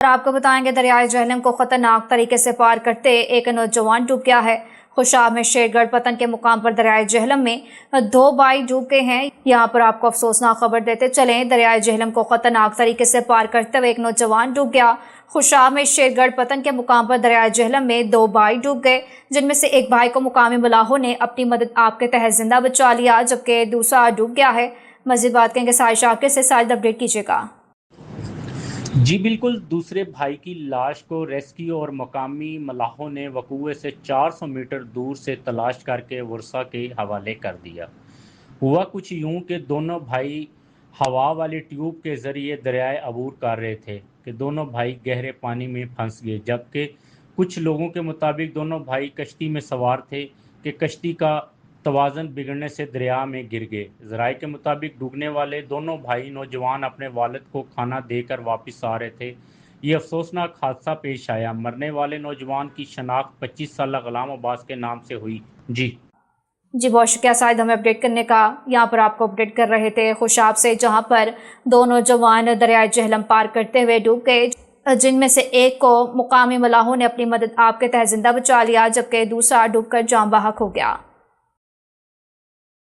اور آپ کو بتائیں گے دریائے جہلم کو خطرناک طریقے سے پار کرتے ایک نوجوان ڈوب گیا ہے۔ خوشاب میں شیر گڑھ پتن کے مقام پر دریائے جہلم میں 2 بھائی ڈوب گئے ہیں۔ یہاں پر آپ کو افسوسناک خبر دیتے چلیں، دریائے جہلم کو خطرناک طریقے سے پار کرتے ہوئے ایک نوجوان ڈوب گیا۔ خوشاب میں شیر گڑھ پتن کے مقام پر دریائے جہلم میں 2 بھائی ڈوب گئے، جن میں سے ایک بھائی کو مقامی ملاحوں نے اپنی مدد آپ کے تحت زندہ بچا لیا، جبکہ دوسرا ڈوب گیا ہے۔ مزید بات کریں گے ساجد شاکر سے۔ ساجد، اپڈیٹ کیجیے گا۔ جی بالکل، دوسرے بھائی کی لاش کو ریسکیو اور مقامی ملاحوں نے وقوع سے 400 میٹر دور سے تلاش کر کے ورثاء کے حوالے کر دیا۔ ہوا کچھ یوں کہ دونوں بھائی ہوا والی ٹیوب کے ذریعے دریائے عبور کر رہے تھے کہ دونوں بھائی گہرے پانی میں پھنس گئے، جبکہ کچھ لوگوں کے مطابق دونوں بھائی کشتی میں سوار تھے کہ کشتی کا توازن بگڑنے سے دریا میں گر گئے۔ ذرائع کے مطابق ڈوبنے والے دونوں بھائی نوجوان اپنے والد کو کھانا دے کر واپس آ رہے تھے۔ یہ افسوسناک حادثہ پیش آیا۔ مرنے والے نوجوان کی شناخت 25 سالہ غلام عباس کے نام سے ہوئی۔ جی بہت شکریہ ساجد ہمیں اپڈیٹ کرنے کا۔ یہاں پر آپ کو اپڈیٹ کر رہے تھے خوشاب سے، جہاں پر 2 نوجوان دریائے جہلم پار کرتے ہوئے ڈوب گئے، جن میں سے ایک کو مقامی ملاحوں نے اپنی مدد آپ کے تحت زندہ بچا لیا، جبکہ دوسرا ڈوب کر جاں بحق ہو گیا۔